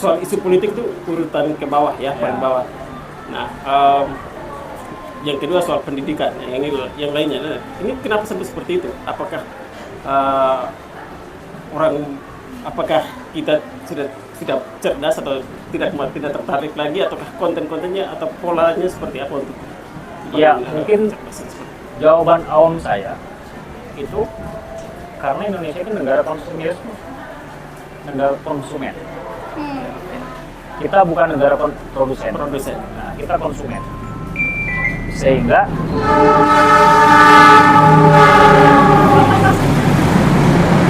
soal isu politik itu urutan ke bawah ya, paling bawah. Nah, yang kedua soal pendidikan, yang lainnya. Ini kenapa sampai seperti itu? Apakah apakah kita sudah cerdas atau tidak tertarik lagi, ataukah konten-kontennya atau polanya seperti apa untuk? Ya, mungkin jawaban awam saya itu karena Indonesia itu negara konsumen. Kita bukan negara produsen. Nah, kita konsumen. Sehingga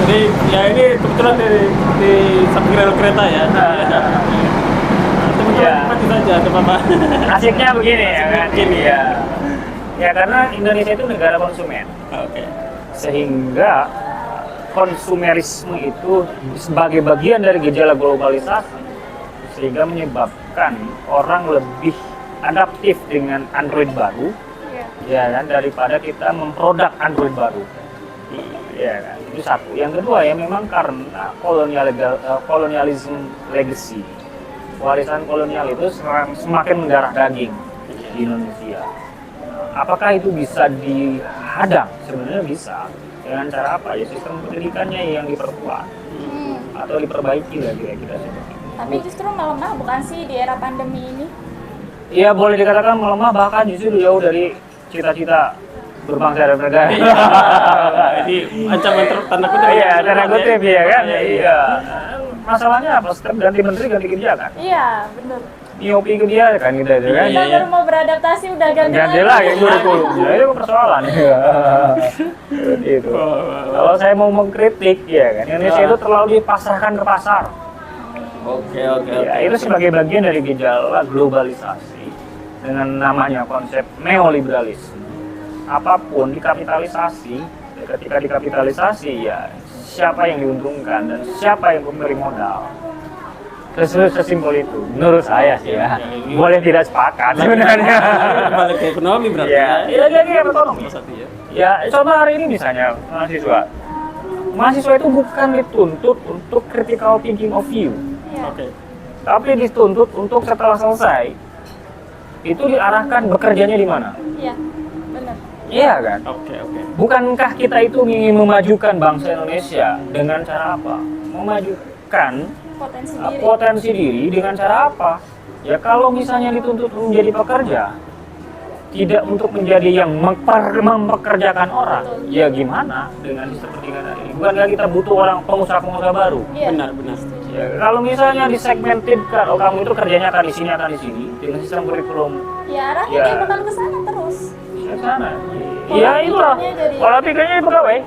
jadi ya ini kebetulan di samping rel kereta ya. Teman-teman saja atau apa? asiknya begini ya kan? Gini ya. Ya karena Indonesia itu negara konsumen. Oke. Sehingga konsumerisme itu sebagai bagian dari gejala globalisasi, sehingga menyebabkan orang lebih adaptif dengan Android baru, ya kan, daripada kita memproduk Android baru. Ya kan, itu satu. Yang kedua ya memang karena kolonialisme legacy, warisan kolonial itu semakin mendarah daging di Indonesia. Apakah itu bisa dihadang? Sebenarnya bisa. Dengan cara apa? Ya sistem pendidikannya yang diperkuat atau diperbaiki lah kira-kira seperti itu. Tapi justru melemah bukan sih di era pandemi ini? Iya, boleh dikatakan melemah, bahkan justru jauh dari cita-cita berbangsa dan bernegara. Ini ancaman tanda kutip. Iya, tanda kutip ya kan? Iya. Masalahnya apa? Setiap ganti menteri ganti kebijakan. Iya, benar. Miopi ke dia kan gitu kan. Kita baru mau beradaptasi udah ganti lagi kurikulum. Ya itu persoalan. Itu. Kalau saya mau mengkritik ya kan, Indonesia itu terlalu dipasarkan ke pasar. Oke. Ya, itu sebagai bagian dari gejala globalisasi dengan namanya konsep neoliberalisme. Apapun dikapitalisasi, ketika dikapitalisasi ya siapa yang diuntungkan dan siapa yang memberi modal. Sesimpel itu, menurut saya sih ya. Boleh tidak sepakat sebenarnya. Balik ke ekonomi berarti ya. Iya, jadi ekonomi. Ya. Ya, coba hari ini misalnya mahasiswa itu bukan dituntut untuk critical thinking of view. Oke. Tapi dituntut untuk setelah selesai itu diarahkan bekerjanya di mana? Iya, benar. Iya kan? Oke. Bukankah kita itu ingin memajukan bangsa Indonesia dengan cara apa? Memajukan potensi diri dengan cara apa? Ya kalau misalnya dituntut menjadi pekerja, tidak untuk menjadi yang mempekerjakan orang, ya gimana dengan seperti ini? Bukankah kita butuh orang pengusaha baru? Iya. Benar. Ya, kalau misalnya disegmentedkan, oh kamu itu kerjanya akan di sini dengan sistem kurikulum. Ya arahnya dia bakal ke sana terus. Ke sana. Iya itulah. Pola pikirnya pegawai.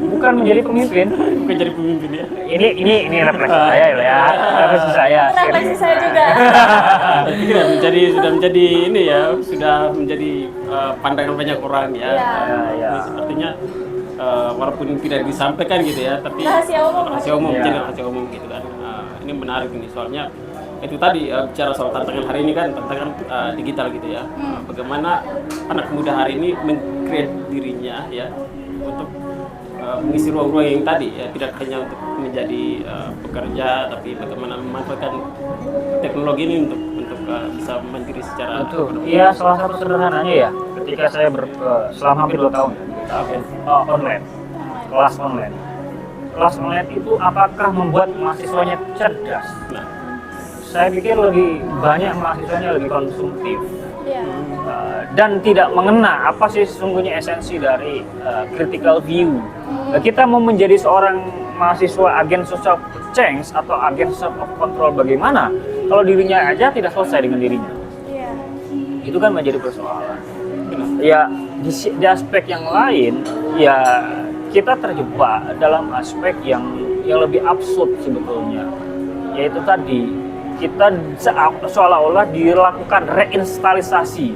Bukan menjadi pemimpin. Bukan jadi pemimpin ya. Ini refleksi saya ya. Refleksi saya. Refleksi saya juga. Tapi sudah menjadi ini ya, sudah menjadi pandangan banyak orang ya. Iya. Sepertinya walaupun tidak disampaikan gitu ya, tapi rahasia umum jadi rahasia umum gitu kan. Ini menarik ini soalnya itu tadi bicara soal tantangan hari ini kan, tantangan digital gitu ya. Bagaimana anak muda hari ini meng-create dirinya ya untuk mengisi ruang-ruang yang tadi ya, tidak hanya untuk menjadi pekerja, tapi bagaimana memanfaatkan teknologi ini untuk bisa mandiri secara ekonomi. Iya, salah satu sederhananya ya, ketika saya selama hampir 2 tahun online, kelas online itu apakah membuat mahasiswanya cerdas? Nah, saya pikir lebih banyak mahasiswanya lebih konsumtif. Dan tidak mengena apa sih sesungguhnya esensi dari critical view. Kita mau menjadi seorang mahasiswa agen social change atau agen self control bagaimana kalau dirinya aja tidak selesai dengan dirinya. Itu kan menjadi persoalan. Ya di aspek yang lain ya kita terjebak dalam aspek yang lebih absurd sebetulnya, yaitu tadi kita seolah-olah dilakukan reinstalisasi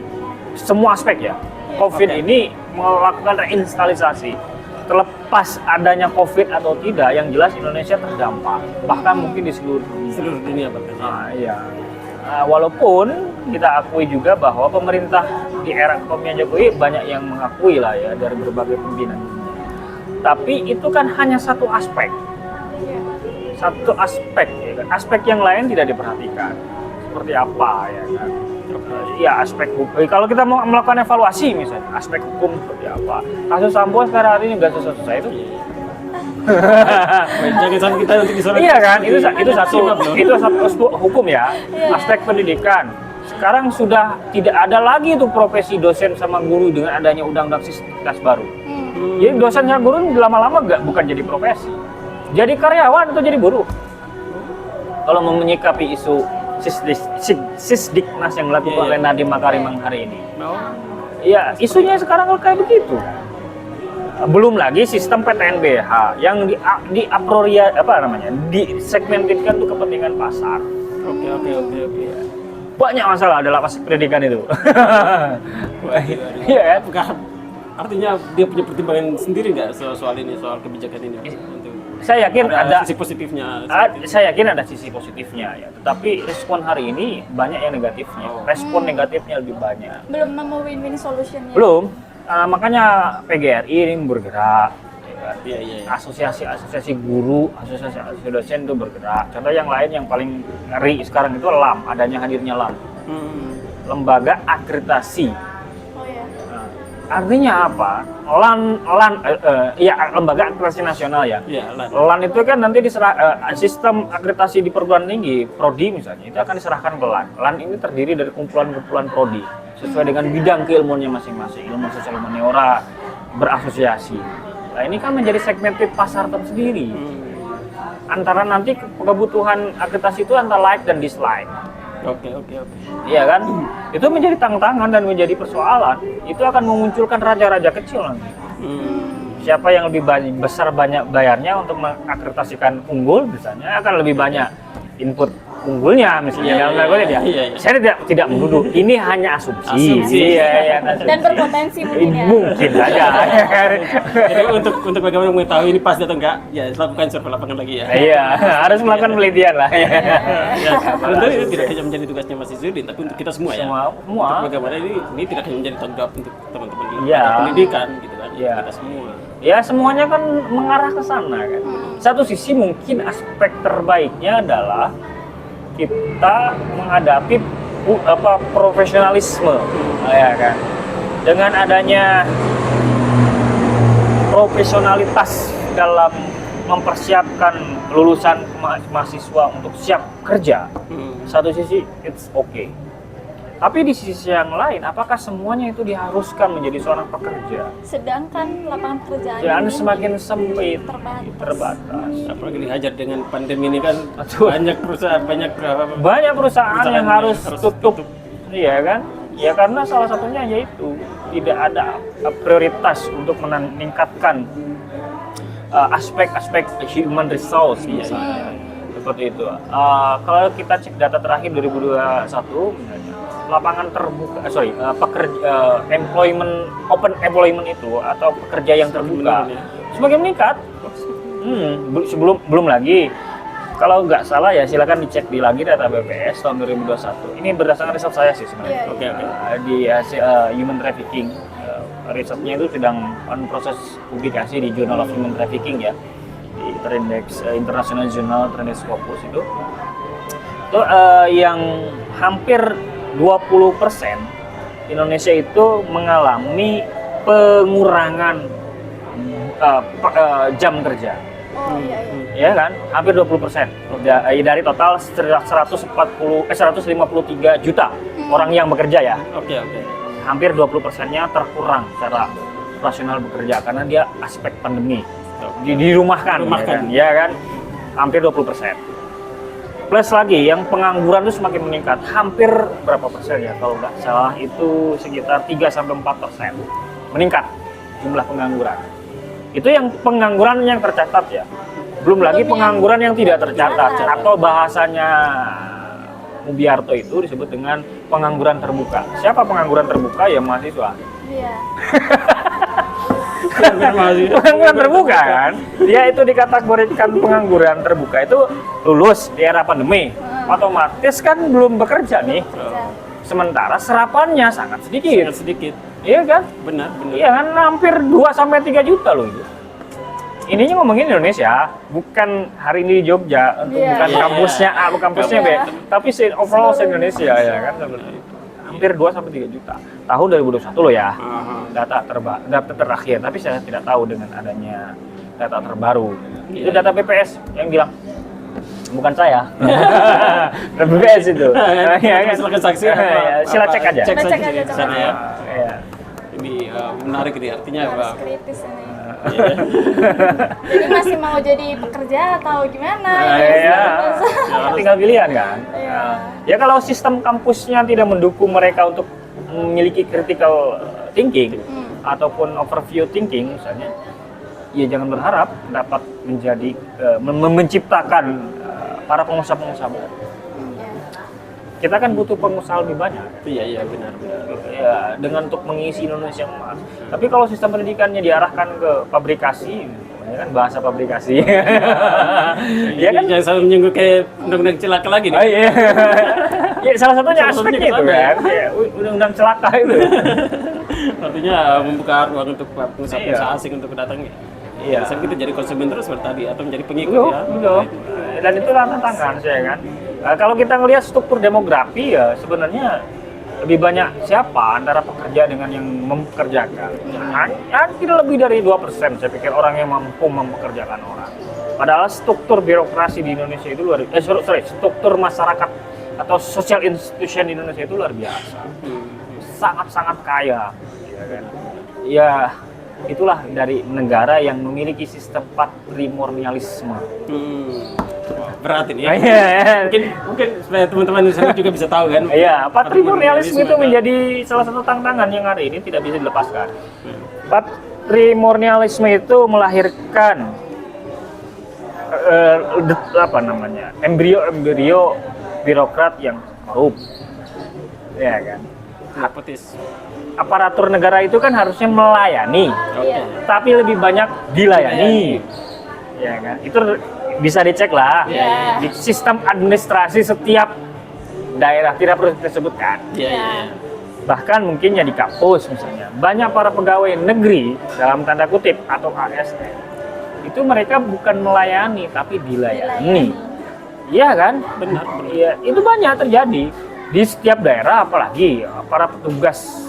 semua aspek ya. COVID ini melakukan reinstalisasi. Terlepas adanya COVID atau tidak, yang jelas Indonesia terdampak. Bahkan mungkin di seluruh dunia bahkan. Iya. Walaupun kita akui juga bahwa pemerintah di era kepemimpinan Jokowi banyak yang mengakui lah ya dari berbagai pimpinan. Tapi itu kan hanya satu aspek. satu aspek, ya kan? Aspek yang lain tidak diperhatikan. Seperti apa, ya kan? Ya aspek hukum. Kalau kita mau melakukan evaluasi misalnya, aspek hukum seperti apa? Kasus Sambo sekarang hari ini nggak selesai itu. Jangan sampai kita untuk disorot. Iya kan, itu satu hukum ya. Aspek pendidikan. Sekarang sudah tidak ada lagi tuh profesi dosen sama guru dengan adanya undang-undang sisdiknas baru. Jadi dosen sama guru lama-lama bukan jadi profesi, jadi karyawan atau jadi buruh. Kalau mau menyikapi isu sisdiknas yang dilakukan oleh Nadiem Makarim hari ini, ya isunya sekarang kayak begitu. Belum lagi sistem PTNBH yang disegmentkan untuk kepentingan pasar. Oke. Banyak masalah dalam aspek pendidikan itu. Iya kan? Bukan. Artinya dia punya pertimbangan sendiri nggak soal ini, soal kebijakan ini? Saya yakin ada sisi positifnya. Saya yakin ada sisi positifnya ya. Tetapi respon hari ini banyak yang negatifnya. Respon negatifnya lebih banyak. Belum nemu win-win solution-nya. Belum. Makanya PGRI ini bergerak. Iya. Asosiasi guru, asosiasi dosen itu bergerak. Contoh yang lain yang paling ngeri sekarang itu LAM, hadirnya LAM. Lembaga akreditasi. Oh ya. Artinya apa? Lembaga akreditasi nasional ya. Iya, LAN itu kan nanti sistem akreditasi di perguruan tinggi, prodi misalnya, itu akan diserahkan ke LAN. LAN ini terdiri dari kumpulan-kumpulan prodi sesuai dengan bidang keilmuannya masing-masing, ilmu sosial, humaniora, berasosiasi. Nah ini kan menjadi segmented pasar tersendiri. Antara nanti kebutuhan akreditasi itu antara like dan dislike. Oke. Iya kan? Itu menjadi tantangan dan menjadi persoalan. Itu akan memunculkan raja-raja kecil nanti. Siapa yang lebih besar banyak bayarnya untuk mengakreditasikan unggul misalnya akan lebih banyak input unggulnya misalnya. Iya. Saya tidak menuduh. Ini hanya asumsi. Iya, Dan berpotensi mungkin ya. Mungkin saja. Jadi untuk bagaimana mengetahui ini pasti atau enggak, ya lakukan survei lapangan lagi ya. Iya, harus melakukan penelitian lah. Tentu itu tidak hanya menjadi tugasnya Mas Izzuddin, tapi untuk kita semua ya. Semua. Untuk bagaimana ini tidak hanya menjadi tanggung jawab untuk teman-teman di Iya. pendidikan gitu kan. Iya. Kita semua. Ya semuanya kan mengarah ke sana kan. Satu sisi mungkin aspek terbaiknya adalah kita menghadapi profesionalisme, ya kan. Dengan adanya profesionalitas dalam mempersiapkan lulusan mahasiswa untuk siap kerja, satu sisi it's okay. Tapi di sisi yang lain, apakah semuanya itu diharuskan menjadi seorang pekerja? Sedangkan lapangan pekerjaan Jangan ini semakin sempit, terbatas. Apalagi dihajar dengan pandemi ini kan Betul. banyak perusahaan perusahaan yang harus tutup. Iya kan? Ya karena salah satunya yaitu tidak ada prioritas untuk meningkatkan aspek-aspek human resource misalnya. Seperti itu. Kalau kita cek data terakhir 2021 misalnya, lapangan terbuka, open employment itu atau pekerja yang terbuka semakin meningkat. Belum lagi, kalau nggak salah ya silakan dicek lagi data BPS tahun 2021. Ini berdasarkan riset saya sih sebenarnya. Oke. Di human trafficking, risetnya itu sedang proses publikasi di Journal of Human Trafficking ya, di Trendeks International Journal Trendeks Scopus itu yang hampir 20% Indonesia itu mengalami pengurangan jam kerja. Oh iya. Ya kan? Hampir 20%. Dari total 153 juta orang yang bekerja ya. Oke. Hampir 20%-nya terkurang secara rasional bekerja karena dia aspek pandemi. Dirumahkan. Ya kan? Hampir 20%. Plus lagi, yang pengangguran itu semakin meningkat. Hampir berapa persen ya? Kalau nggak salah itu sekitar 3-4% meningkat jumlah pengangguran. Itu yang pengangguran yang tercatat ya. Belum lagi pengangguran yang tidak tercatat. Atau bahasanya Mubiarto itu disebut dengan pengangguran terbuka. Siapa pengangguran terbuka? Ya mahasiswa. Iya. Pengangguran terbuka kan, dia itu dikategorikan pengangguran terbuka itu lulus di era pandemi, otomatis kan belum bekerja nih, sementara serapannya sangat sedikit, Sedikit. iya kan? Benar. Iya kan, hampir 2-3 juta loh itu. ininya ngomongin Indonesia, bukan hari ini di Jogja, bukan Iya. kampusnya A, bukan kampusnya B, Iya. tapi overall se-Indonesia ya kan. Hampir 2-3 juta. Tahun 2021 loh ya. Data terakhir, tapi saya tidak tahu dengan adanya data terbaru. Itu data BPS yang bilang, bukan saya. Data BPS itu. Ya kan? Silakan saksi. Sila cek aja. Cek Cek saja aja, di cek sana aja. ya. Iya. Ini menarik ini artinya Harus apa? kritis ini. Iya. Jadi masih mau jadi pekerja atau gimana? Iya. Terus- Tinggal pilihan kan. Iya. Ya kalau sistem kampusnya tidak mendukung mereka untuk memiliki critical thinking ataupun overview thinking misalnya, ya jangan berharap dapat menjadi menciptakan para pengusaha-pengusaha baru. Iya. Kita kan butuh pengusaha lebih banyak. Iya benar. Ya, dengan untuk mengisi Indonesia emas. Tapi kalau sistem pendidikannya diarahkan ke pabrikasi, ya kan bahasa pabrikasi. Ya kan? Jangan sampai menyinggung kayak undang-undang celaka lagi nih. Oh iya. Ya salah satunya Salah satunya aspeknya itu kesana. kan. Ya, undang-undang celaka itu. Artinya membuka ruang untuk pengusaha-pengusaha Iya. asing untuk datang ya. Iya. Bisa kita jadi konsumen terus seperti tadi atau menjadi pengikut Betul, ya. betul. Dan itulah tantangan saya kan. Kalau kita ngelihat struktur demografi ya sebenarnya lebih banyak siapa antara pekerja dengan yang mempekerjakan. Hanya tidak lebih dari 2% saya pikir orang yang mampu mempekerjakan orang. Padahal struktur birokrasi di Indonesia itu struktur masyarakat atau social institution di Indonesia itu luar biasa. Sangat-sangat kaya, ya kan? Ya, itulah dari negara yang memiliki sistem patrimonialisme. Berat ini ya. Iya. Mungkin supaya teman-teman di sana juga bisa tahu kan. Iya, patrimonialisme itu kan. menjadi salah satu tantangan yang hari ini tidak bisa dilepaskan. Patrimonialisme itu melahirkan embrio birokrat yang korup, ya kan. Nepotis. Aparatur negara itu kan harusnya melayani, Oke. tapi lebih banyak dilayani, ya kan. Itu bisa dicek lah Iya. di sistem administrasi setiap daerah, tidak perlu kita sebutkan. Iya. Bahkan mungkin ya di kampus misalnya, banyak para pegawai negeri dalam tanda kutip atau ASN itu mereka bukan melayani tapi dilayani. Iya kan? Benar. Iya, itu banyak terjadi di setiap daerah, apalagi para petugas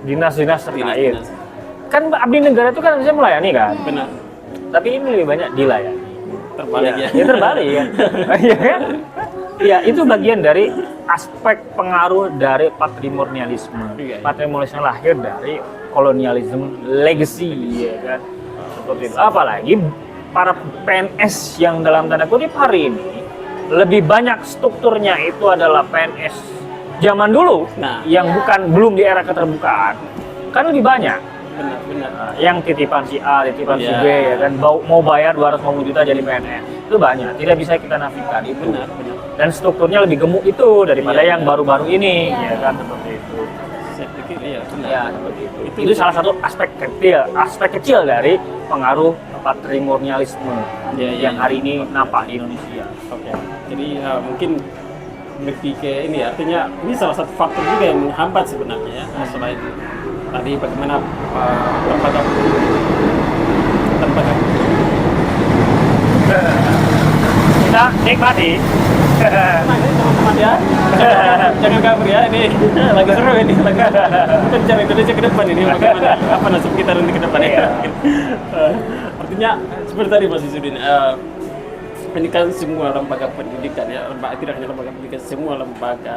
dinas-dinas terkait. Dinas. Kan abdi negara itu kan harusnya melayani kan, Benar. tapi ini lebih banyak dilayani. Terbalik ya. Ya terbalik ya. Iya kan? Iya, itu bagian dari aspek pengaruh dari patrimonialisme. Iya. Patrimonialisme lahir dari kolonialisme legacy, ya kan? Seperti itu. Apalagi para PNS yang dalam tanda kutip hari ini lebih banyak strukturnya itu adalah PNS zaman dulu, Nah. yang belum di era keterbukaan, kan lebih banyak. Benar. Nah, yang titipan si A, titipan si Iya. B, ya kan mau bayar 250 juta jadi PNS, itu banyak, tidak bisa kita nafikan itu. Benar. Dan strukturnya lebih gemuk itu daripada Iya. yang baru-baru ini, Iya. ya kan seperti itu. Saya pikir iya benar. Ya, seperti itu. Itu salah satu aspek kecil dari pengaruh patrimonialisme Iya, yang iya. hari ini nampak di Indonesia. Oke. Jadi mungkin lebih ke ini artinya ini salah satu faktor juga yang menghambat sebenarnya ya. Selain tadi bagaimana lembaga Kita nikmati. Nah, ini teman-teman ya, jangan kabur ya, ini lagi seru ini, lagi kita bicara Indonesia ke depan ini, bagaimana, apa nasib kita nanti ke depan ya. Artinya, seperti tadi Mas Izudin, ini kan semua lembaga pendidikan ya, tidak hanya lembaga pendidikan, semua lembaga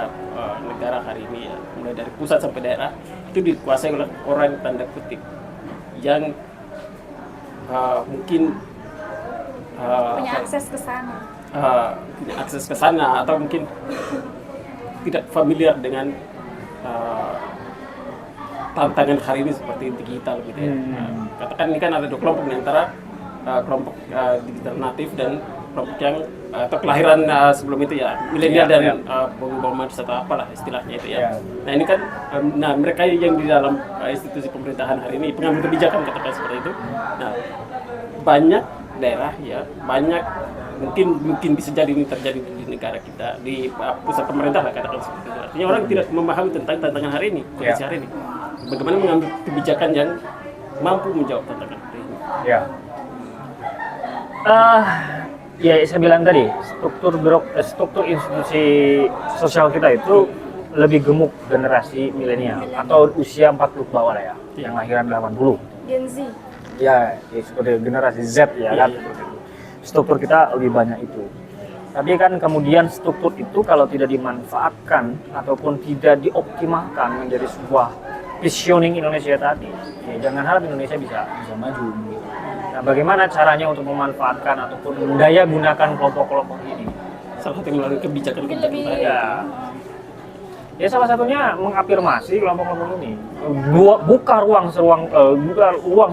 negara hari ini ya, mulai dari pusat sampai daerah, itu dikuasai oleh orang tanda kutip, yang mungkin Punya akses ke sana. punya akses ke sana atau mungkin tidak familiar dengan tantangan hari ini seperti digital gitu ya. Katakan ini kan ada dua kelompok nih, antara kelompok digital natif dan kelompok yang atau kelahiran sebelum itu ya milenial dan boomers atau apalah istilahnya itu ya. Nah ini kan mereka yang di dalam institusi pemerintahan hari ini pengambil kebijakan katakan seperti itu. Nah banyak daerah ya banyak mungkin bisa jadi ini terjadi di negara kita di pusat pemerintah lah katakan seperti itu. Artinya orang tidak memahami tentang tantangan hari ini kondisi hari ini. Bagaimana mengambil kebijakan yang mampu menjawab tantangan hari ini. Ya. Ya saya bilang tadi, struktur institusi sosial kita itu lebih gemuk generasi milenial atau usia 40 ke bawah lah ya, yang lahiran 80. Gen Z. Ya, seperti generasi Z ya kan. Struktur kita lebih banyak itu. Tapi kan kemudian struktur itu kalau tidak dimanfaatkan ataupun tidak dioptimalkan menjadi sebuah visioning Indonesia tadi, ya jangan harap Indonesia bisa maju. Gitu. Nah, bagaimana caranya untuk memanfaatkan ataupun mendaya gunakan kelompok-kelompok ini? Salah satu melalui kebijakan-kebijakan Lebih. tadi. Ya salah satunya mengafirmasi kelompok-kelompok ini, buka ruang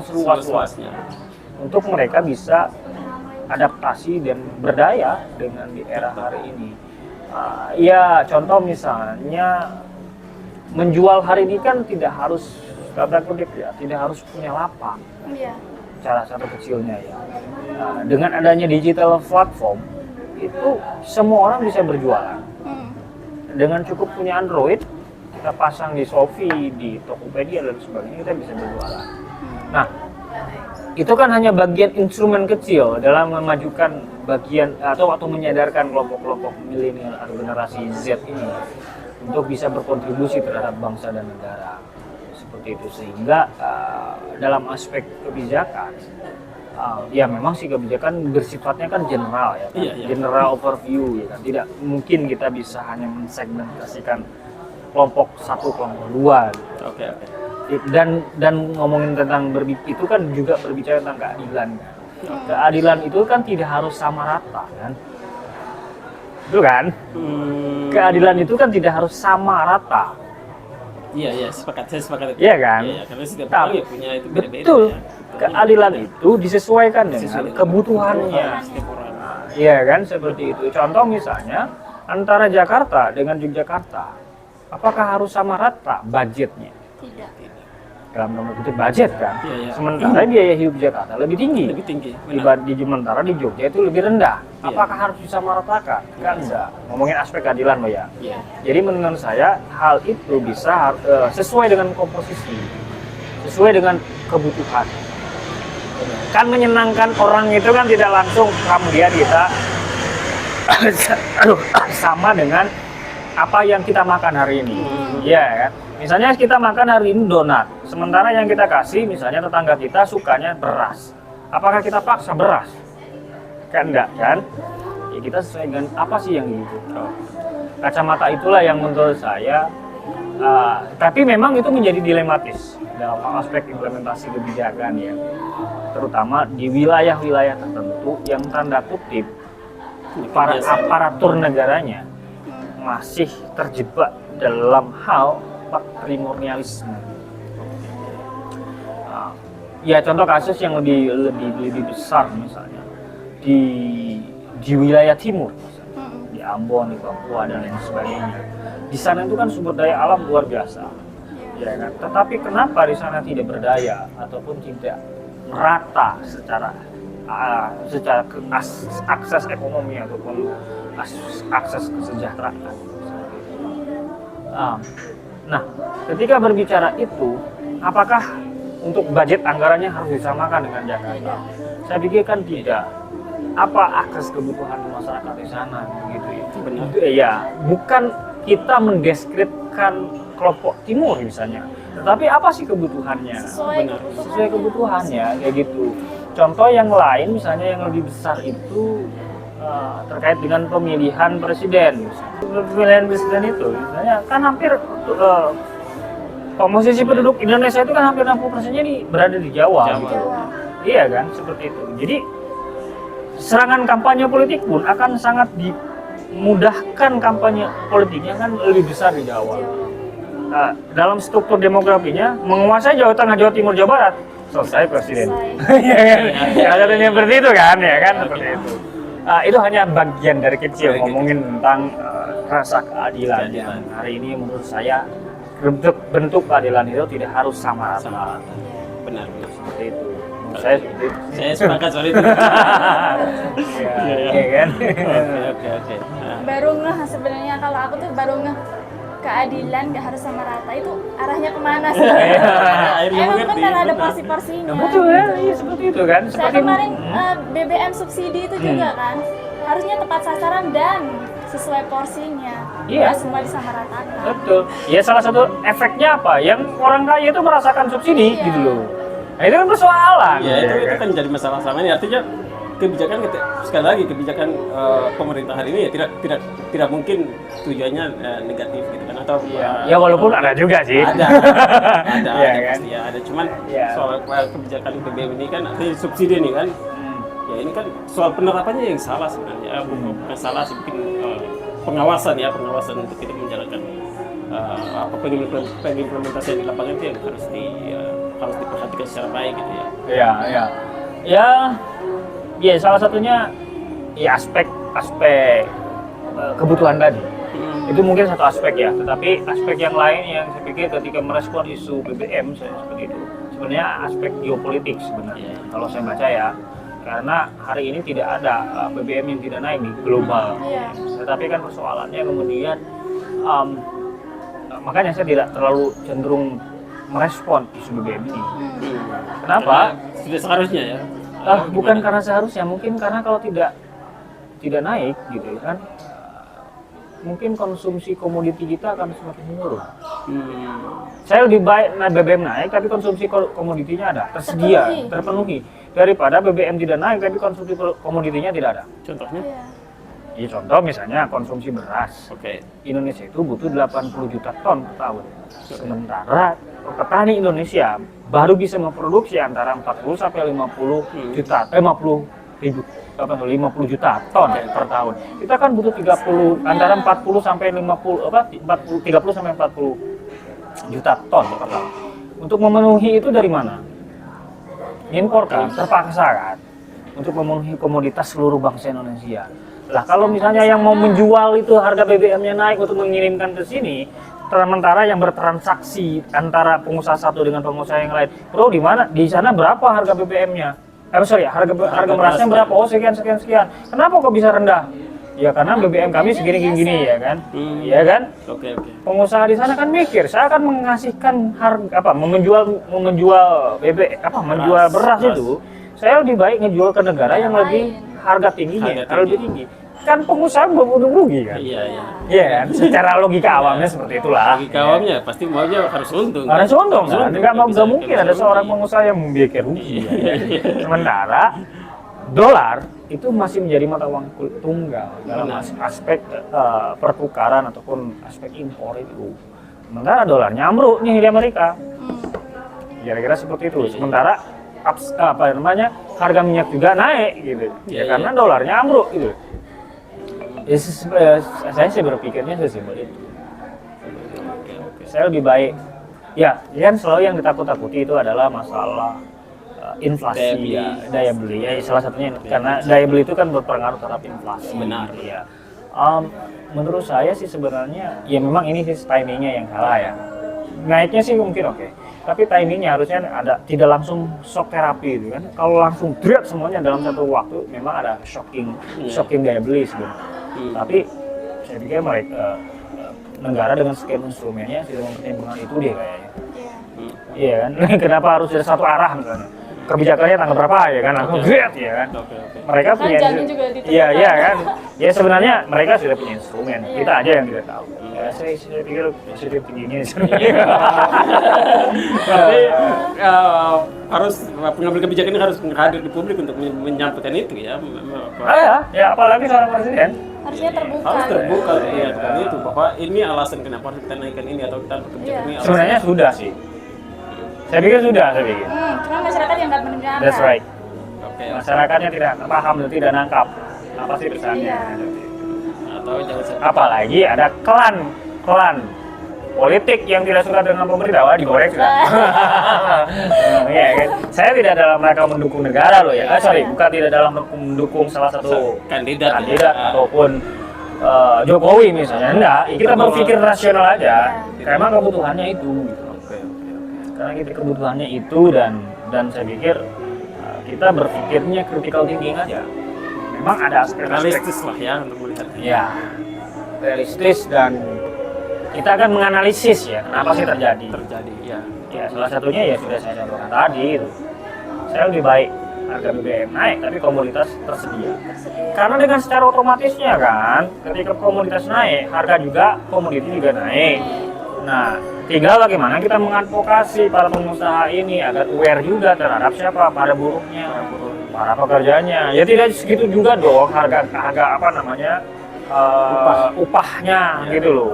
seluas-luasnya untuk mereka bisa adaptasi dan berdaya dengan di era hari ini. Ya contoh misalnya menjual hari ini kan tidak harus tidak harus punya lapak. Iya. Salah satu kecilnya ya. Dengan adanya digital platform itu semua orang bisa berjualan. Dengan cukup punya Android, kita pasang di Shopee, di Tokopedia dan sebagainya, kita bisa berjualan. Nah, itu kan hanya bagian instrumen kecil dalam memajukan bagian atau menyadarkan kelompok-kelompok milenial atau generasi Z ini untuk bisa berkontribusi terhadap bangsa dan negara. Seperti itu, sehingga dalam aspek kebijakan, ya memang sih kebijakan bersifatnya kan general ya, kan? Iya. General overview ya kan. Tidak mungkin kita bisa hanya mensegmentasikan kelompok satu, kelompok dua. Gitu. Oke. Dan ngomongin tentang itu kan juga berbicara tentang keadilan. Keadilan itu kan tidak harus sama rata kan, betul kan? Keadilan itu kan tidak harus sama rata. Iya, saya sepakat. Iya kan? Iya, karena setiap orang ya punya itu beda-beda. Betul. Ya. Keadilan itu disesuaikan dengan kebutuhannya. Setiap orang. Iya kan, seperti itu. Contoh misalnya antara Jakarta dengan Yogyakarta, apakah harus sama rata budgetnya? Tidak. Dalam nomor kutip budget kan. Iya. Sementara biaya hidup Jakarta lebih tinggi. Lebih tinggi. Benar. Sementara di Jogja itu lebih rendah. Iya. Apakah harus disamaratakan? Kan enggak. Ngomongin aspek keadilan loh ya. Iya. Jadi menurut saya hal itu bisa sesuai dengan komposisi, sesuai dengan kebutuhan. Kan menyenangkan orang itu kan tidak langsung kemudian kita sama dengan apa yang kita makan hari ini. Iya kan? Misalnya kita makan hari ini donat, sementara yang kita kasih misalnya tetangga kita sukanya beras. Apakah kita paksa beras? Kan enggak kan? Ya kita sesuai dengan apa sih yang dibutuhkan. Kacamata itulah yang menurut saya, tapi memang itu menjadi dilematis dalam aspek implementasi kebijakan ya. Terutama di wilayah-wilayah tertentu yang tanda kutip para aparatur negaranya masih terjebak dalam hal patrimonialisme. Ya contoh kasus yang lebih besar misalnya di wilayah timur, misalnya, di Ambon, di Papua dan lain sebagainya. Di sana itu kan sumber daya alam luar biasa, ya kan. Tetapi kenapa di sana tidak berdaya ataupun tidak merata secara akses ekonomi ataupun akses kesejahteraan? Nah, ketika berbicara itu, apakah untuk budget anggarannya harus disamakan dengan Jakarta? Saya pikir kan tidak. Apa akses kebutuhan masyarakat di sana, gitu ya? Benar. Ya, bukan kita mendeskripsikan kelompok timur misalnya, tetapi apa sih kebutuhannya? Sesuai kebutuhannya, kayak gitu. Contoh yang lain, misalnya yang lebih besar itu terkait dengan pemilihan presiden. Pemilihan presiden itu, misalnya kan hampir komposisi penduduk Indonesia itu kan hampir 60%-nya berada di Jawa. Gitu. Iya kan, seperti itu. Jadi serangan kampanye politik pun akan sangat dimudahkan kampanye politiknya kan lebih besar di Jawa. Nah, dalam struktur demografinya menguasai Jawa Tengah, Jawa Timur, Jawa Barat, selesai presiden. Iya kan? Ada yang seperti itu kan, ya kan seperti itu. Itu hanya bagian dari kecil ngomongin tentang rasa keadilan. Yang hari ini menurut saya bentuk keadilan itu tidak harus sama rata. Benar. Seperti itu. Saya seperti itu. Saya sepakat soal itu. Iya kan? Oke. Baru ngeh sebenarnya, kalau aku tuh baru ngeh keadilan nggak harus sama rata itu arahnya kemana sih? Akhirnya Emang mengerti, benar ada benar. porsi-porsinya. Betul ya, gitu. iya seperti itu kan. Saya Seperti kemarin BBM subsidi itu juga kan harusnya tepat sasaran dan sesuai porsinya. Iya. Nggak semua disamaratakan. betul. Ya salah satu efeknya apa? Yang orang kaya itu merasakan subsidi Iya. gitu loh. Nah itu kan persoalan. Ya itu kan jadi masalah sama ini, artinya kebijakan sekali lagi kebijakan pemerintah hari ini ya tidak mungkin tujuannya negatif gitu kan, atau Ya walaupun ada juga sih. ada Iya, kan? pasti ya ada, cuman Iya. soal kebijakan BBM ini kan artinya subsidi ini kan ya ini kan soal penerapannya yang salah sebenarnya. Bukan salah sih, mungkin pengawasan untuk kita menjalankan apa pengimplementasian di lapangan itu yang harus diperhatikan secara baik gitu ya. Ya salah satunya ya aspek kebutuhan tadi. Itu mungkin satu aspek ya, tetapi aspek yang lain yang saya pikir ketika merespon isu BBM seperti itu sebenarnya aspek geopolitik sebenarnya kalau saya baca ya, karena hari ini tidak ada BBM yang tidak naik di global. Iya. Tetapi kan persoalannya kemudian makanya saya tidak terlalu cenderung merespon isu BBM ini. Kenapa? Karena sudah seharusnya ya. Bukan karena seharusnya, mungkin karena kalau tidak naik gitu kan, mungkin konsumsi komoditi kita akan semakin menurun. Saya lebih baik BBM naik tapi konsumsi komoditinya ada, terpenuhi daripada BBM tidak naik tapi konsumsi komoditinya tidak ada. Contohnya? Iya. Ya, contoh misalnya konsumsi beras. Oke. Indonesia itu butuh 80 juta ton per tahun. Sementara petani Indonesia baru bisa memproduksi antara 40 sampai 50 juta, 50 juta ton per tahun. Kita kan butuh 30 antara 40 sampai 30 sampai 40 juta ton per tahun. Untuk memenuhi itu dari mana? Impor kan, terpaksa kan, untuk memenuhi komoditas seluruh bangsa Indonesia. Lah kalau misalnya yang mau menjual itu harga BBM-nya naik untuk mengirimkan ke sini, sementara yang bertransaksi antara pengusaha satu dengan pengusaha yang lain, bro di mana? Di sana berapa harga BBM-nya? Harga berasnya berapa? Oh sekian. Kenapa kok bisa rendah? Ya karena BBM kami segini ya kan? Iya kan? Oke. Pengusaha di sana kan mikir, saya akan mengasihkan harga menjual beras itu, saya lebih baik ngejual ke negara yang lebih harga tingginya, lebih tinggi. Kan pengusaha untung rugi kan? Iya. Iya kan? Secara logika awamnya seperti itulah. Logika awamnya pasti maunya harus untung. Harus untung kan? Nggak mungkin ada seorang pengusaha yang membiarkan rugi. Sementara dolar itu masih menjadi mata uang tunggal dalam aspek pertukaran ataupun aspek impor itu. Sementara dolarnya ambruk nih di Amerika. Kira-kira seperti itu. Sementara harga minyak juga naik gitu. Ya karena dolarnya ambruk gitu. Saya sih berpikirnya sesimpel itu. Saya lebih baik. Ya kan selalu yang ditakut-takuti itu adalah masalah inflasi, daya beli. Ya salah satunya karena daya beli itu kan berpengaruh terhadap inflasi. Benar. Ya. Menurut saya sih sebenarnya ya memang ini sih timingnya yang salah ya. Naiknya sih mungkin oke. Tapi timingnya harusnya tidak langsung shock terapi gitu kan. Kalau langsung driat semuanya dalam satu waktu memang ada shocking daya beli sebenarnya. Tapi saya pikir negara dengan sekian instrumennya tidak mempertimbangkan itu deh kayaknya. Iya kan? Kenapa harus dari satu arah misalnya? Kebijakannya tanggal berapa ya kan? Langsung driat ya kan? Mereka punya iya kan? Ya sebenarnya mereka sudah punya instrumen. Kita aja yang tidak tahu. Ya, saya pikir positif tingginya Tapi harus pengambil kebijakan ini harus hadir di publik untuk menyampaikan itu ya. Ya apalagi seorang presiden Harusnya terbuka. Harus terbuka ya tentang itu bahwa ini alasan kenapa harus kita naikkan ini atau kita kebijakan ini. Sebenarnya sudah sih. Saya pikir. Cuma masyarakat yang nggak mendengarkan. That's right. Oke. Masyarakatnya tidak paham dan tidak nangkap apa sih pesannya. Atau jangan sampai Apalagi ada klan politik yang tidak suka dengan pemerintah, wah digoreng sudah. Iya kan? Saya tidak dalam rangka mendukung negara loh ya. Bukan tidak dalam mendukung salah satu kandidat ataupun Jokowi misalnya. Enggak, kita berpikir rasional aja. Karena kebutuhannya itu. Karena kita kebutuhannya itu dan saya pikir kita berpikirnya critical thinking aja. Memang ada aspek realistis lah ya untuk melihat. Ya, realistis dan kita akan menganalisis ya kenapa sih terjadi. ya. Ya salah satunya ya sudah saya contohkan tadi itu. Saya lebih baik harga BBM naik tapi komoditas tersedia. Karena dengan secara otomatisnya kan, ketika komoditas naik, harga juga komoditi juga naik. Nah, tinggal bagaimana kita mengadvokasi para pengusaha ini agar aware juga terhadap siapa, para buruhnya, para pekerjanya. Ya tidak segitu juga dong harga apa namanya upahnya gitu loh.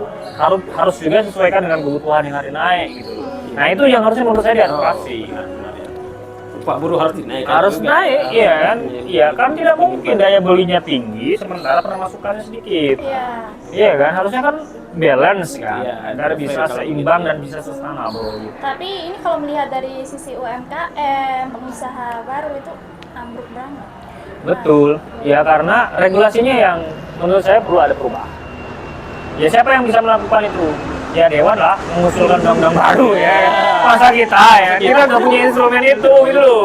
Harus juga sesuaikan dengan kebutuhan yang hari naik gitu loh. Nah itu yang harusnya menurut saya diadvokasi. Upah buruh harus dinaikkan. Harus juga. naik, iya kan? Iya kan tidak mungkin daya belinya tinggi sementara pemasukannya sedikit. Iya. Iya kan? Harusnya kan balance kan, Iya, agar bisa kalau seimbang gitu. dan bisa sustainable gitu. Tapi ini kalau melihat dari sisi UMKM, pengusaha baru itu ambruk banget. Betul, ya karena regulasinya yang menurut saya perlu ada perubahan. Ya siapa yang bisa melakukan itu? Ya dewan lah, mengusulkan undang-undang baru ya. Masa kita ya, kita nggak punya instrumen itu gitu loh.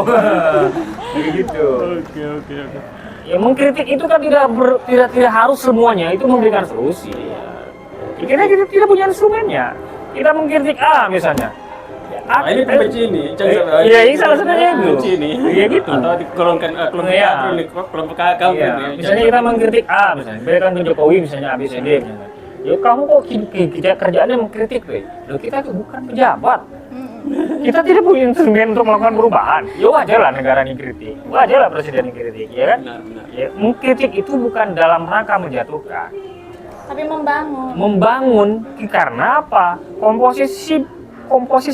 Begitu. Oke. Ya mengkritik itu kan tidak harus semuanya itu memberikan solusi. Kita tidak punya instrumennya. Kita mengkritik A misalnya. Nah, ini pembenci ini, jangan sampai. Iya, ini salah satunya itu. Pembenci ini. Iya gitu. Atau digolongkan kelompok Iya. A ini, kelompok kau Iya. Misalnya kita mengkritik A misalnya, berikan ke Jokowi misalnya ABCD misalnya. Ya kamu kok kita kerjaannya mengkritik, weh. Loh kita itu bukan pejabat. Kita tidak punya instrumen untuk melakukan perubahan. Ya wajar lah negara ini kritik, wajar lah presiden ini kritik, ya kan? Benar. Ya, mengkritik itu bukan dalam rangka menjatuhkan, Tapi membangun. membangun karena apa? Komposisi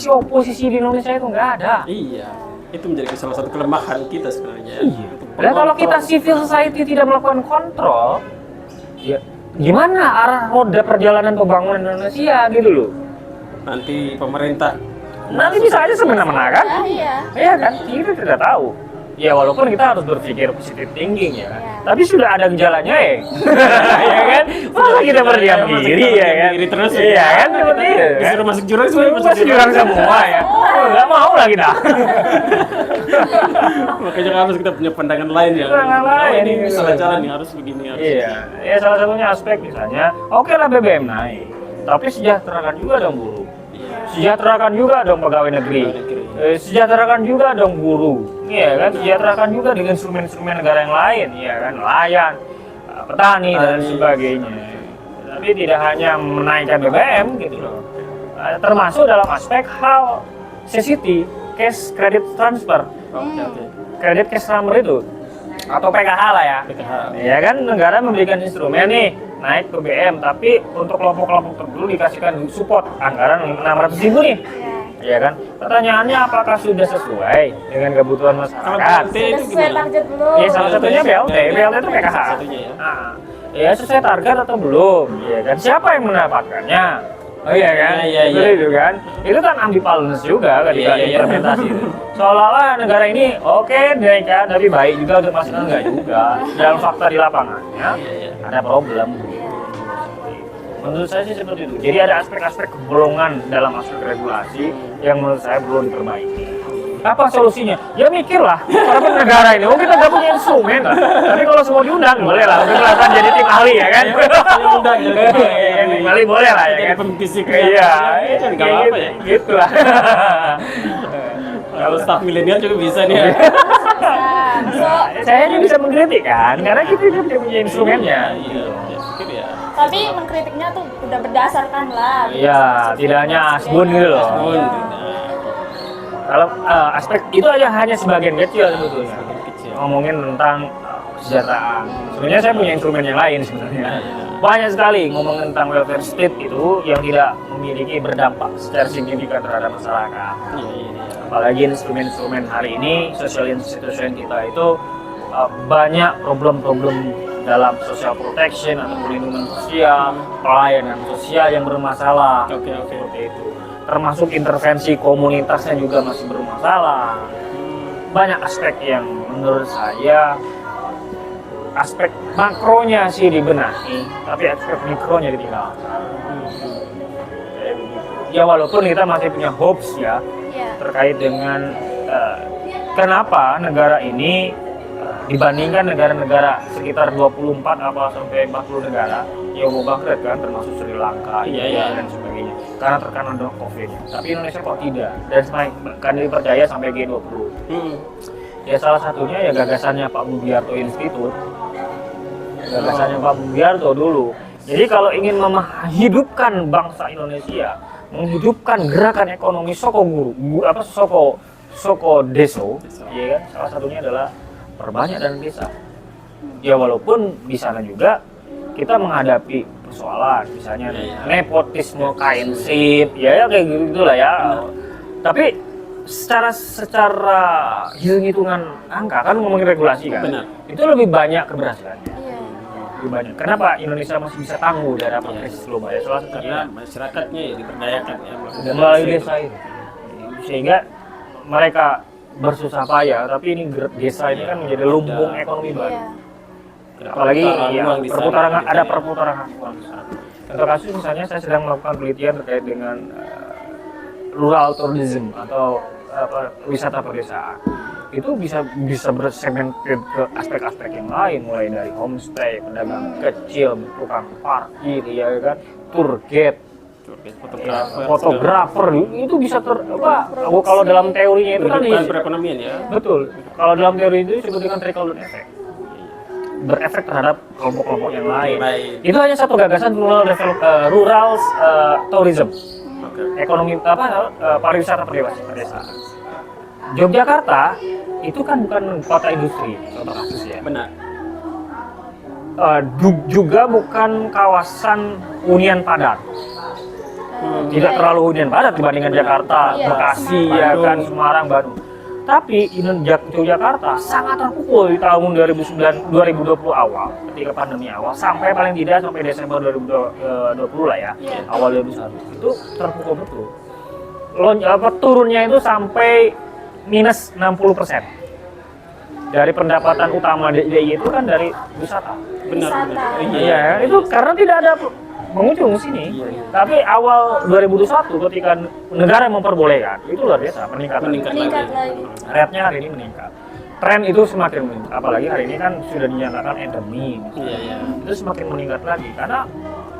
oposisi di Indonesia itu nggak ada. Iya. Itu menjadi salah satu kelemahan kita sebenarnya. Iya. Untuk Dan kalau mengontrol. kita civil society tidak melakukan kontrol, ya gimana arah roda perjalanan pembangunan Indonesia gitu loh? Nanti pemerintah Nanti bisa aja semena-mena kan? Iya. Iya kan? Kita tidak tahu. Ya walaupun kita harus berpikir positive thinking ya kan. Ya. Tapi sudah ada gejalanya ya. Ya kan? Masa kita berdiam diri ya kan? diri terus Iya kan? Seperti itu kan? disuruh masuk jurang semua Masuk jurang semua ya. Nggak mau lah kita. Makanya harus kita punya pandangan lain ya. Pandangan lain. Ini salah jalan nih, harus begini harus. Iya. Ya salah satunya aspek misalnya, oke lah BBM naik. Tapi sejahterakan juga dong buruh. Sejahterakan juga dong pegawai negeri. Sejahterakan juga dong buruh. Iya kan? Sejahterakan juga dengan instrumen-instrumen negara yang lain, iya kan? Nelayan, petani dan sebagainya. Tapi tidak hanya menaikkan BBM gitu loh. Termasuk dalam aspek hal CCT, cash credit transfer. Oke. Credit cash transfer itu atau PKH lah ya. PKH. Ya kan negara memberikan instrumen nih naik BBM, tapi untuk kelompok-kelompok tertentu dikasihkan support anggaran 600.000 nih. Iya. Ya kan? Pertanyaannya apakah sudah sesuai dengan kebutuhan Kalau masyarakat? BLT Sudah itu sesuai gimana? target belum? Ya salah satunya BLT itu PKH. Salah satunya ya. Nah, ya sesuai target atau belum? Ya kan? Siapa yang mendapatkannya? Oh iya kan? Iya. Seperti itu kan? Itu kan ambivalence juga ketika Iya. implementasi itu. Seolah-olah negara ini oke dinaikkan, tapi baik juga untuk masyarakat enggak juga. Dalam fakta di lapangannya Iya. ada problem. Menurut saya sih seperti itu. Jadi ada aspek-aspek kebolongan dalam aspek regulasi yang menurut saya perlu diperbaiki. Apa solusinya? Ya mikirlah, para negara ini. Oh kita nggak punya instrumen lah. Tapi kalau semua diundang boleh lah. Untuk melakukan jadi tim ahli ya kan? Undang ya. Tim ahli boleh lah ya Jadi kan? pembisik. Iya, Jadi nggak apa-apa ya. Gitu lah. Kalau staff milenial juga bisa nih. Ya. Nah, Saya ini bisa mengkritik kan, karena kita tidak punya instrumennya. Iya. Mungkin ya. tapi mengkritiknya tuh udah berdasarkan lah. Iya, tidak hanya asbun gitu loh. Pun. Kalau aspek itu aja hanya sebagian kecil sebetulnya. Kecil. Ngomongin tentang kesejahteraan. Sebenarnya saya punya instrumen yang lain sebenarnya. Banyak sekali ngomong tentang welfare state itu yang tidak memiliki berdampak secara signifikan terhadap masyarakat. Iya. Apalagi instrumen-instrumen hari ini, social institution kita itu banyak problem-problem dalam social protection atau perlindungan sosial, pelayanan sosial yang bermasalah. Oke. Seperti itu. Termasuk intervensi komunitasnya juga masih bermasalah. Banyak aspek yang menurut saya aspek makronya sih dibenahi, tapi aspek mikronya ditinggalkan. Ya walaupun kita masih punya hopes ya Iya. terkait dengan kenapa negara ini dibandingkan negara-negara sekitar 24 apa sampai 40 negara yang mau bangkrut kan, termasuk Sri Lanka, India dan sebagainya, karena terkena COVID. Tapi Indonesia kok tidak, dan kan dipercaya sampai G20. Ya salah satunya ya gagasannya Pak Budiarto Institute, gagasannya Pak Budiarto dulu. Jadi kalau ingin menghidupkan bangsa Indonesia, menghidupkan gerakan ekonomi soko deso, ya kan? Salah satunya adalah perbanyak dana desa. Ya walaupun di sana juga kita menghadapi persoalan, misalnya nepotisme KNSIP, ya kayak gitu lah ya. Tapi secara hitung-hitungan angka kan ngomongin regulasi kan, itu lebih banyak keberhasilannya. Lebih banyak. Kenapa Indonesia masih bisa tangguh dari krisis global? Ya salah satunya masyarakatnya ya diberdayakan ya melalui desa itu, sehingga mereka bersusah payah, tapi ini desa ini kan menjadi lumbung ekonomi baru. Apalagi ya, ada perputaran uang di sana. Contoh kasus misalnya saya sedang melakukan penelitian terkait dengan rural tourism atau wisata pedesaan. Itu bisa bersegmented ke aspek-aspek yang lain, mulai dari homestay, pedagang kecil, tukang parkir, ya kan, tour guide, fotografer, itu bisa kalau dalam teorinya itu kan perekonomian ya. Betul. Kalau dalam teori itu disebut dengan trickle down effect, berefek terhadap kelompok-kelompok yang lain. Itu hanya satu gagasan rural tourism, ekonomi pariwisata pedesaan. Yogyakarta itu kan bukan kota industri, contoh kasus ya. Benar. Juga bukan kawasan hunian padat. Tidak terlalu hunian padat dibandingkan Jakarta, Bekasi, ya kan, Semarang, Bandung. Tapi Yogyakarta sangat terpukul di tahun 2020 awal, ketika pandemi awal, sampai paling tidak sampai Desember 2020 lah ya, awal 2021. Itu terpukul betul. Turunnya itu sampai minus 60% dari pendapatan utama DIY itu kan dari wisata. Benar. Iya, itu karena tidak ada pengunjung di sini. Tapi awal 2021 ketika negara memperbolehkan, itu luar biasa meningkat lagi. Rate-nya hari ini meningkat. Tren itu semakin meningkat. Apalagi hari ini kan sudah dinyatakan endemi. Itu semakin meningkat lagi karena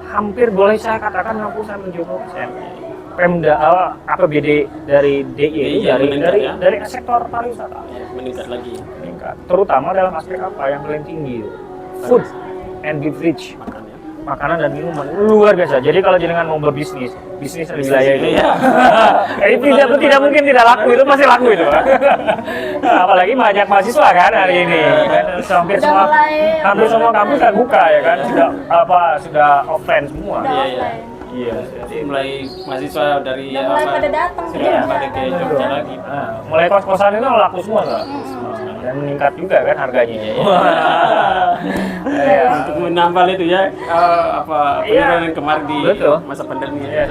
hampir boleh saya katakan 60-70%. Pemda APBD dari DIY dari sektor pariwisata meningkat lagi, terutama dalam aspek apa yang paling tinggi, food and beverage, makanan dan minuman, luar biasa. Jadi kalau jenengan mau berbisnis di wilayah itu tidak mungkin tidak laku, itu pasti laku itu. Apalagi banyak mahasiswa kan hari ini kan, hampir semua kampus kan buka ya kan, sudah offline semua. Iya, jadi mulai mahasiswa dari pada datang pada ke Jogja lagi. Mulai kos-kosan itu laku semua kan? Dan meningkat juga kan harganya. Untuk menambal itu ya penurunan kemarin di masa pandemi. Iya.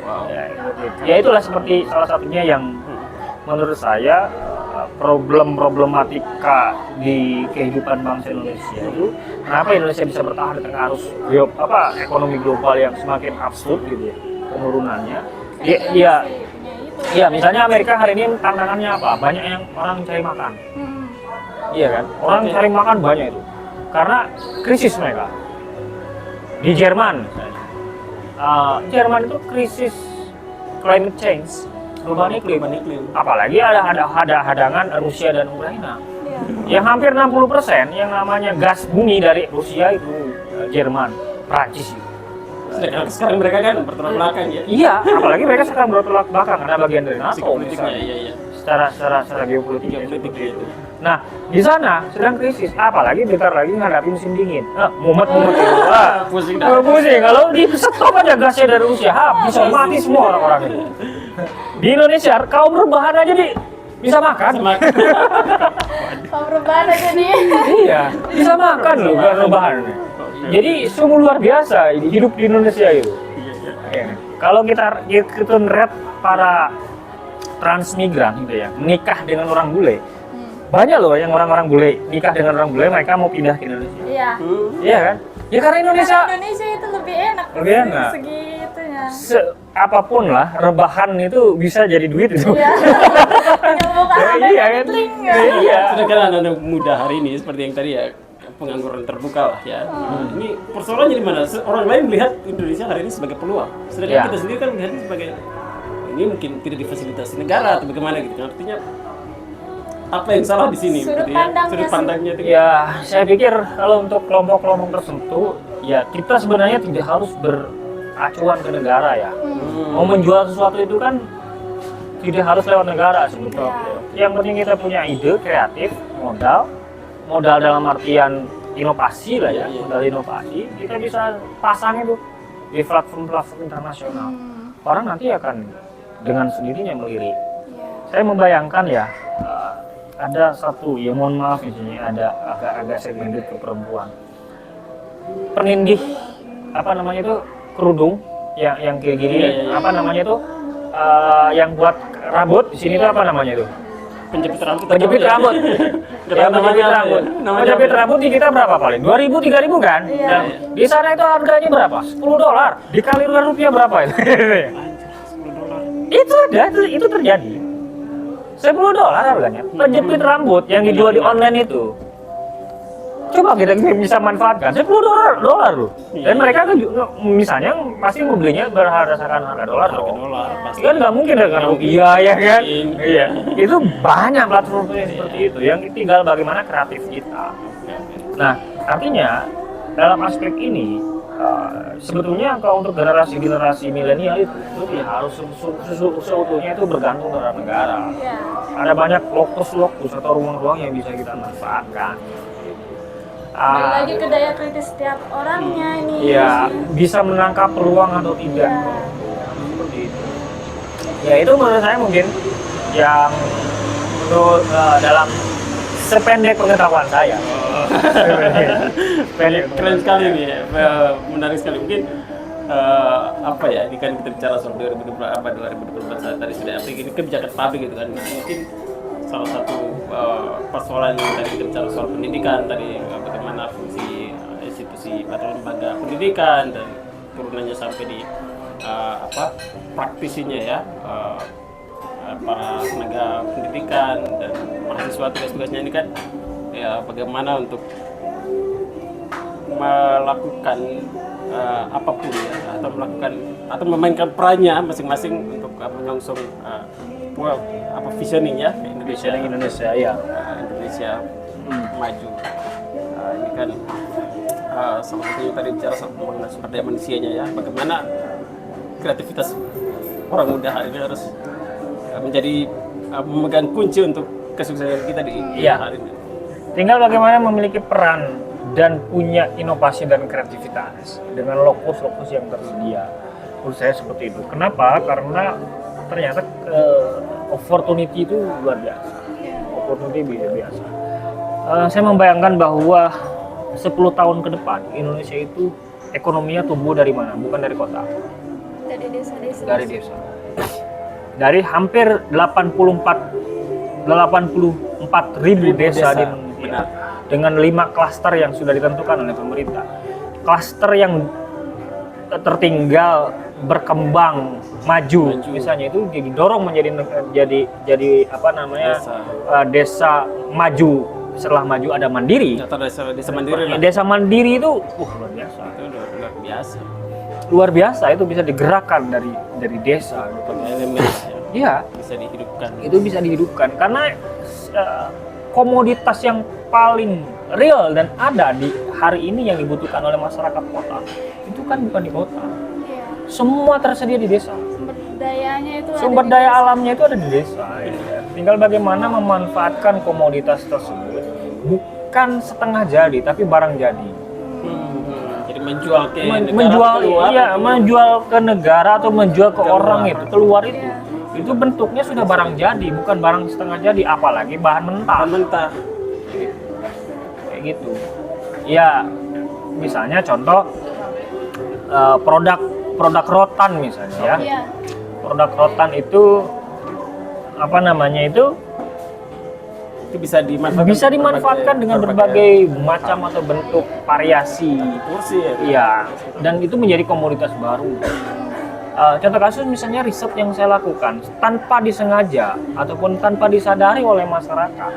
Wow. Ya itulah seperti salah satunya yang menurut saya problematika di kehidupan bangsa Indonesia itu, kenapa Indonesia bisa bertahan di tengah arus ekonomi global yang semakin absurd gitu ya penurunannya. Iya, misalnya Amerika hari ini tantangannya apa? Banyak yang orang cari makan. Iya kan? Orang cari makan banyak itu karena krisis mereka. Di Jerman itu krisis climate change, perubahan iklim. Apalagi ada hadangan Rusia dan Ukraina. Yang hampir 60% yang namanya gas bumi dari Rusia itu Jerman, Prancis itu. Sekarang mereka kan bertolak belakang ya. Iya, apalagi mereka sekarang bertolak belakang karena bagian dari NATO misalnya. Iya. Secara geopolitik itu. Nah, di sana sedang krisis, apalagi bentar lagi menghadapi musim dingin. Mumet-mumet itu. Pusing. Kalau di stop aja gasnya dari Rusia, bisa mati semua orang-orang itu. Di Indonesia, kaum rebahan aja bisa makan. Kaum rebahan aja nih. Iya, bisa makan loh rebahan. Jadi sungguh luar biasa hidup di Indonesia itu. Kalau kita lihat para transmigran gitu ya, menikah dengan orang bule. Banyak loh yang orang-orang bule nikah dengan orang bule, mereka mau pindah ke Indonesia. Iya kan? Ya karena Indonesia itu lebih enak. Segitunya. Apapun lah, rebahan itu bisa jadi duit itu. Tinggal buka HP Iya kan? link. Iya. Sedangkan anak-anak muda hari ini seperti yang tadi ya, pengangguran terbuka lah ya. Ini persoalannya di mana? Orang lain melihat Indonesia hari ini sebagai peluang, sedangkan Ya. kita sendiri kan melihat ini sebagai ini mungkin tidak difasilitasi negara atau bagaimana gitu. Artinya apa yang salah di sini? Sudut gitu ya? pandangnya Sudut sih. pandangnya itu. Ya, saya pikir kalau untuk kelompok-kelompok tertentu, ya kita sebenarnya tidak harus beracuan ke negara ya. Mau menjual sesuatu itu kan tidak harus lewat negara sebetulnya. Yang penting kita punya ide kreatif, modal dalam artian inovasi lah ya, modal inovasi, kita bisa pasang itu di platform-platform internasional. Orang nanti akan dengan sendirinya melirik. Saya membayangkan ya, ada satu, ya mohon maaf di sini ada agak-agak segmented ke perempuan. Penindih apa namanya itu kerudung yang kayak gini, apa namanya itu yang buat rambut di sini itu apa namanya itu? Penjepit rambut. Penjepit rambut. Ya, penjepit rambut. Penjepit rambut di kita berapa paling? 2.000, 3.000 kan? Iya. Dan di sana itu harganya berapa? $10. Dikali rupiah berapa itu? Itu ada, itu terjadi. $10 harganya. Penjepit rambut yang dijual di online itu. Coba kita bisa manfaatkan $10 loh. Dan mereka kan misalnya pasti membelinya berdasarkan harga dolar dong. Dolar pasti. Kan nggak mungkin dengan rupiah ya kan? Mungkin. Iya. Itu banyak platformnya seperti itu. Yang tinggal bagaimana kreatif kita. Nah, artinya dalam aspek ini sebetulnya kalau untuk generasi milenial itu ya harus seutuhnya itu bergantung terhadap negara. Iya. Ada banyak lokus atau ruang-ruang yang bisa kita manfaatkan. Balik lagi ke daya kritis setiap orangnya ini. Iya, bisa menangkap peluang atau tidak. Iya. Seperti itu. Ya itu menurut saya mungkin yang menurut dalam sependek pengetahuan saya. Keren sekali nih, ya. Menarik sekali. Mungkin apa ya, ini kan kita bicara soal 2024 saat tadi sudah ini kebijakan publik gitu kan. Nah, mungkin salah satu persoalan yang tadi kita bicara soal pendidikan tadi, bagaimana fungsi institusi atau lembaga pendidikan dan turunannya sampai di praktisinya ya, para tenaga pendidikan dan mahasiswa tugas-tugasnya ini kan ya bagaimana untuk melakukan apapun ya, atau melakukan atau memainkan perannya masing-masing untuk menyongsong visioning ya Indonesia ya. Indonesia maju. Ini kan salah satunya tadi bicara mengenai sumber daya manusianya ya, bagaimana kreativitas orang muda hari ini harus menjadi memegang kunci untuk kesuksesan kita di hari ini. Tinggal bagaimana memiliki peran dan punya inovasi dan kreativitas dengan lokus-lokus yang tersedia. Menurut saya seperti itu. Kenapa? Karena ternyata opportunity itu luar biasa. Opportunity biasa. Saya membayangkan bahwa 10 tahun ke depan Indonesia itu ekonominya tumbuh dari mana? Bukan dari kota. Dari desa-desa. Dari desa. Dari hampir 84 ribu desa di Indonesia dengan 5 klaster yang sudah ditentukan oleh pemerintah. Klaster yang tertinggal berkembang maju misalnya itu didorong jadi apa namanya desa maju. Setelah maju ada mandiri. Desa mandiri. Desa mandiri itu luar biasa. Itu luar biasa. Luar biasa, itu bisa digerakkan dari desa. Elemen Iya, bisa dihidupkan. itu bisa dihidupkan karena komoditas yang paling real dan ada di hari ini yang dibutuhkan oleh masyarakat kota itu kan bukan di kota. Iya. Semua tersedia di desa. Sumber dayanya itu Sumber ada di daya desa. alamnya itu ada di desa. Ya. Tinggal bagaimana memanfaatkan komoditas tersebut bukan setengah jadi tapi barang jadi. Jadi menjual ke Menjual keluar, menjual ke negara atau menjual ke orang luar. itu keluar itu bentuknya sudah barang jadi bukan barang setengah jadi, apalagi bahan mentah. Kayak gitu. Ya misalnya contoh produk rotan misalnya ya. Iya. Produk rotan itu apa namanya itu bisa dimanfaatkan dengan berbagai macam atau bentuk variasi. kursi ya. Iya, dan itu menjadi komoditas baru. Contoh kasus misalnya riset yang saya lakukan tanpa disengaja ataupun tanpa disadari oleh masyarakat.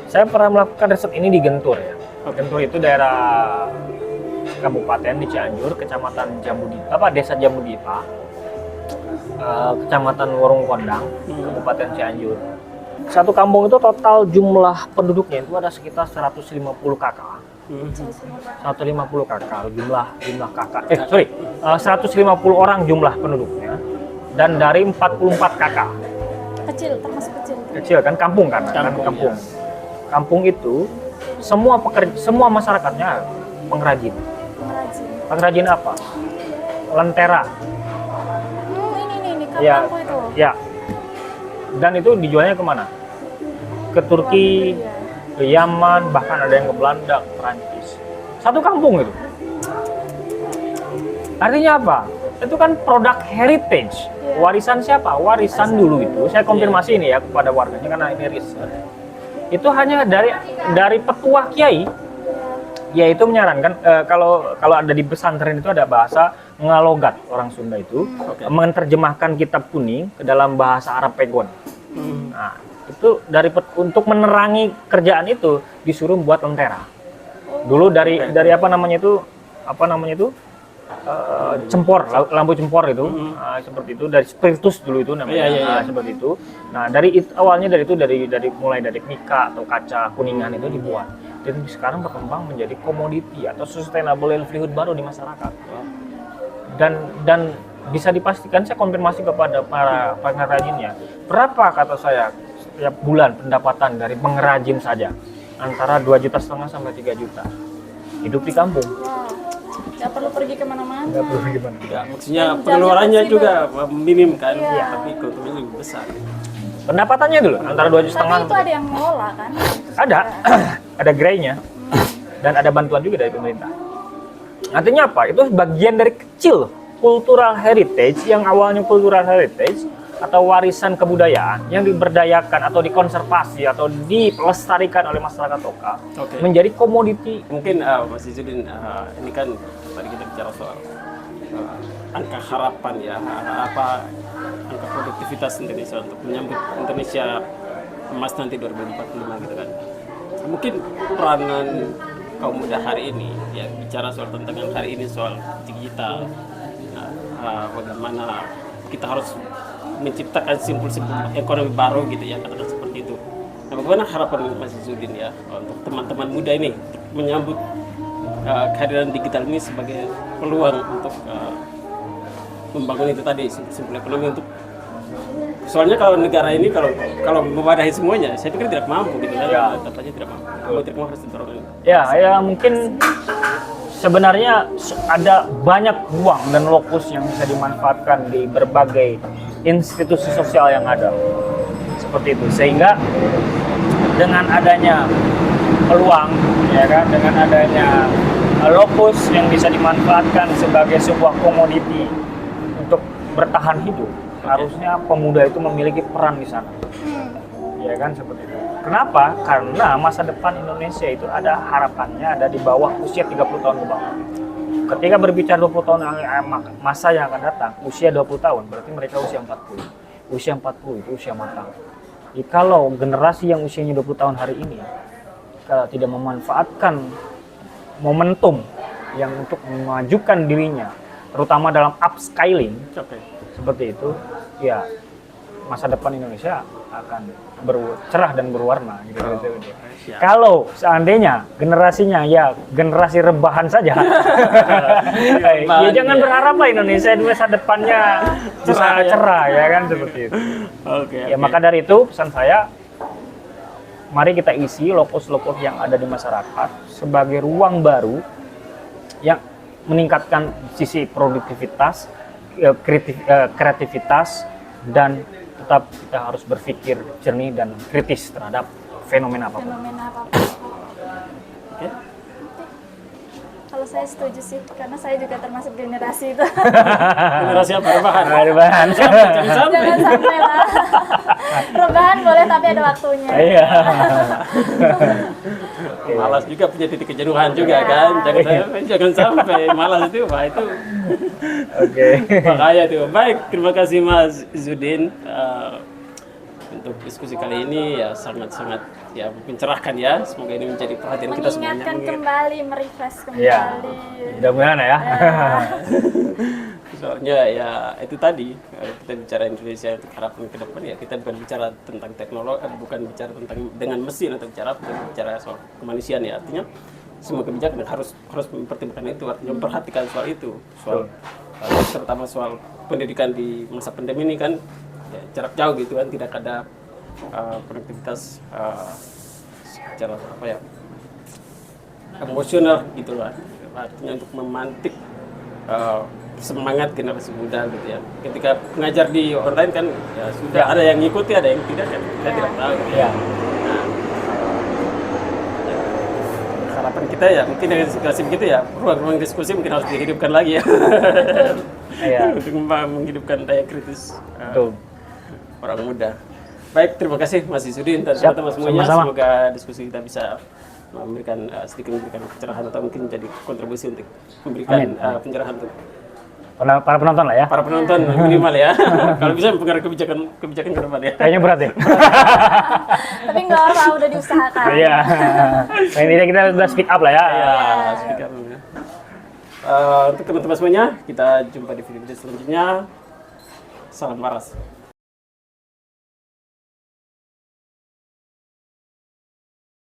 Saya pernah melakukan riset ini di Gentur ya. Gentur itu daerah kabupaten di Cianjur, kecamatan Jambudipa, desa Jambudipa, kecamatan Warung Kondang, kabupaten Cianjur. Satu kampung itu total jumlah penduduknya itu ada sekitar 150 kakak. 150 kakak jumlah kakak. 150 orang jumlah penduduknya dan dari 44 kakak. Kecil, termasuk kecil. Kecil kan kampung kan? Kampung. Kampung itu semua masyarakatnya pengrajin. Pengrajin apa? Lentera. Ini Ya, kampung itu. ya. Dan itu dijualnya kemana? Ke Turki, ke Yaman, bahkan ada yang ke Belanda, ke Perancis. Satu kampung itu. Artinya apa? Itu kan produk heritage. Warisan siapa? Warisan dulu itu. Saya konfirmasi ini ya kepada warganya karena ini riset. Itu hanya dari petuah kiai, yaitu menyarankan kalau ada di pesantren itu ada bahasa ngalogat orang Sunda itu menerjemahkan kitab kuning ke dalam bahasa Arab Pegon. Nah, itu untuk menerangi kerjaan itu disuruh buat lentera. Dulu dari apa namanya itu cempor, lampu cempor itu seperti itu, dari spiritus dulu itu namanya. Seperti itu. Nah, awalnya dari mulai dari mika atau kaca kuningan itu dibuat. Dan sekarang berkembang menjadi komoditi atau sustainable livelihood baru di masyarakat. Dan bisa dipastikan, saya konfirmasi kepada para pengrajinnya, berapa kata saya setiap bulan pendapatan dari pengrajin saja? Antara 2,5 juta sampai 3 juta. Hidup di kampung. Nggak perlu pergi kemana-mana. Nggak perlu gimana. Ya, maksudnya pengeluarannya juga minim kan, tapi keuntungannya lebih besar. Pendapatannya dulu antara 2,5 juta. Tapi itu ada yang ngelola kan? Ada, ada grey-nya dan ada bantuan juga dari pemerintah. Artinya apa? Itu bagian dari kecil cultural heritage yang awalnya cultural heritage atau warisan kebudayaan yang diberdayakan atau dikonservasi atau dilestarikan oleh masyarakat lokal menjadi komoditi. Mungkin Mas Izzuddin, ini kan tadi kita bicara soal angka harapan ya, angka produktivitas Indonesia untuk menyambut Indonesia emas nanti 2045 gitu kan. Mungkin peranan kaum muda hari ini ya, bicara soal tantangan hari ini soal digital, bagaimana kita harus menciptakan simpul-simpul ekonomi baru gitu ya, katakan seperti itu. Nah, bagaimana harapan Mas Izzuddin ya untuk teman-teman muda ini untuk menyambut kehadiran digital ini sebagai peluang untuk membangun itu tadi simpul ekonomi untuk, soalnya kalau negara ini kalau memadahi semuanya, saya pikir tidak mampu gitu ya, tampaknya tidak mampu. Kalau tidak mampu harus didorong. Ya mungkin sebenarnya ada banyak ruang dan lokus yang bisa dimanfaatkan di berbagai institusi sosial yang ada seperti itu, sehingga dengan adanya peluang ya kan, dengan adanya lokus yang bisa dimanfaatkan sebagai sebuah komoditi untuk bertahan hidup, harusnya pemuda itu memiliki peran di sana ya kan, seperti itu. Kenapa? Karena masa depan Indonesia itu ada harapannya ada di bawah usia 30 tahun ke bawah. Ketika berbicara 20 tahun masa yang akan datang, usia 20 tahun, berarti mereka usia 40. Usia 40 itu usia matang. Jadi kalau generasi yang usianya 20 tahun hari ini, kalau tidak memanfaatkan momentum yang untuk memajukan dirinya, terutama dalam upscaling, seperti itu, ya masa depan Indonesia akan cerah dan berwarna gitu. Kalau seandainya generasinya ya generasi rebahan saja, ya jangan berharap lah Indonesia di masa depannya cerah ya kan, seperti itu. Maka dari itu pesan saya, mari kita isi lokus-lokus yang ada di masyarakat sebagai ruang baru yang meningkatkan sisi produktivitas, kreativitas, dan tetap kita harus berpikir jernih dan kritis terhadap fenomena apapun. Kalau saya setuju sih, karena saya juga termasuk generasi itu. Generasi apa? Rebahan. Rebahan. Jangan sampai. Jangan sampai lah. Rebahan boleh tapi ada waktunya. Iya. Malas juga punya titik kejenuhan juga kan. Jangan sampai malas itu, Pak, itu Oke. bahaya tuh. Baik, terima kasih Mas Izudin untuk diskusi kali ini ya sangat-sangat ya mencerahkan ya. Semoga ini menjadi perhatian kita semuanya. Mengingatkan kembali, merefresh kembali. Iya. Mudah-mudahan ya. Soalnya ya itu tadi kita bicara Indonesia untuk harapan ke depan ya, kita bukan bicara tentang teknologi, bukan bicara tentang dengan mesin atau bicara soal kemanusiaan ya. Artinya semua kebijakan harus mempertimbangkan itu, artinya memperhatikan soal itu, soal terutama soal pendidikan di masa pandemi ini kan ya, jarak jauh gitu kan, tidak ada konektivitas secara apa ya emosional gitu lah, artinya untuk memantik semangat generasi muda gitu ya. Ketika mengajar di online kan ya sudah ada yang ngikuti, ada yang tidak kan, kita tidak tahu gitu ya. Nah, harapan kita ya mungkin dengan situasi begitu ya, ruang-ruang diskusi mungkin harus dihidupkan lagi ya. Iya. Untuk menghidupkan daya kritis Betul. orang muda. Baik, terima kasih Mas Izudin dan teman-teman semuanya. Sama-sama. Semoga diskusi kita bisa memberikan sedikit memberikan pencerahan atau mungkin menjadi kontribusi untuk memberikan pencerahan untuk Para penonton lah ya. para penonton minimal ya. Kalau bisa mempengaruhi kebijakan ke depan ya. Kayaknya berat ya. Tapi nggak apa, udah diusahakan. Iya. Nah, intinya kita udah speak up lah ya. Ya, speaker. Untuk teman-teman semuanya, kita jumpa di video selanjutnya. Salam waras.